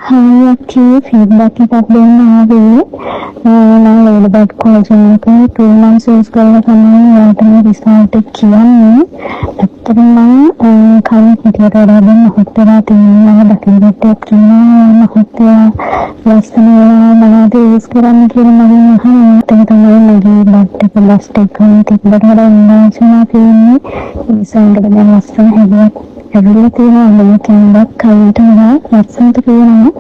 හරියට ෆීඩ්බැක් එකක් දෙන්න ආවේ මම ලේබල් කොලෙජන් එකේ 2 months යූස් කරලා තමයි ඔයාලට මේ රිසල්ට් එක කියන්නේ. ඇත්තටම මම කලින් හිටියට වඩා දැන් හොත් වෙලා තියෙනවා. මම දකින්නට එක්කම හොත් ලස්සන මොනවද යූස් කරන්න කියලා මම අහනවා. ඒක තමයි මගේ බට් එක ලස්ට් එක තිබ්බට වඩා ඉන්නවා තියෙන්නේ. ඒ සඳහන් දැන් ලස්සන හැදුවා. ඇවිල්ලා තියෙනවා මම කියනවත් කලින්ට වඩා ලස්සනට තියෙනවා.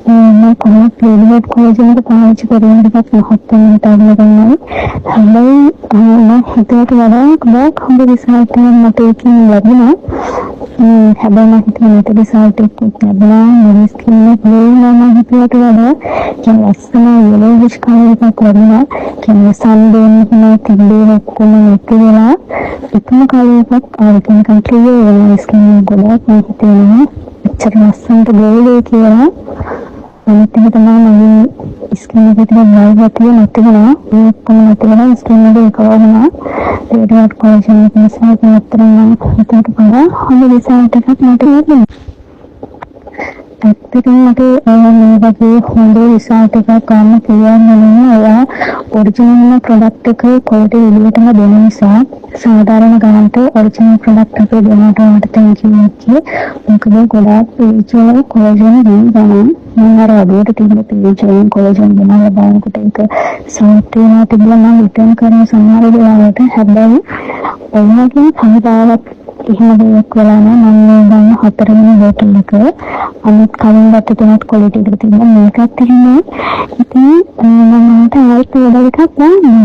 මම කොහොමද ලේබල් කොලෙජන් එක පාවිච්චි කරන්නේ එකත් මහත් වෙන හිතාගෙන ගන්නවා. හැබැයි මම හිතුවට වඩා ගොඩක් හොඳ රිසල්ට් එකක් මට ඒකෙන් ලැබුණා. හැබැයි මම හිතුවේ මේක රිසල්ට් එකක් ලැබුණා මගේ ස්කින් එක මම හිතුවට වඩා කියන ලස්සන යෙලෝවිෂ් කලර් එකක් ලැබුණා. කියන්නේ සන්බර්න් එක තිබ්බේ ඔක්කොම නැති වෙලා එකම කලර් එකක් ආවක නිකන් ක්ලියර් වෙන ස්කින් එක ගොඩක් මම හිතුවේ එච්චර ලස්සනට ගෝලේ කියලා. අනිත් එක තමයි මගේ ස්කින් එක ටිකක් බ්‍රයිට් ගතිය නැති වෙනවා. ඒ ඔක්කොම නැති වෙලා ස්කින් එක ඒක වුණා. ඒකට කොලෙජන් එක නිසා මම හිතුවට වඩා හොඳ රිසල්ට් එකක් මට ලැබුණා. ඇත්තටම මට මේ වගේ හොඳ රිසල්ට් එකක් ගන්න පුළුවන් වෙනවා. ඔයා ඔරිජිනල් ප්‍රොඩක්ට් එක ක්වොලිටි එළියටම දෙන නිසා සාධාරණ ගානට ඔරිජිනල් ප්‍රොඩක්ට් එක දෙනවට මට තැන්ක් යූ කිව්වේ. මොකද ගොඩාක් පේජ් වල කොලෙජන් ගන්න මම අර අඩුවට තිබුණ පේජ් වලින් කොලෙජන් ගන්නවා බලනකොට ඒක සමත් වෙනවා තිබුණා නම් රිටර්න් කරන සමහර වෙලාවට. හැබැයි ඔයාගේ කවදාවත් එහෙම දෙයක් වෙලා නැහැ. මම ගන්න 4 වෙනි බෝටල් එක අනිත් කලින් ගත්ත තුනත් ක්වොලිටි එක තිබුණා. මේකත් එහෙමයි. ඉතින් මම ආයෙත් බෝටල් එකක් ගන්නවා.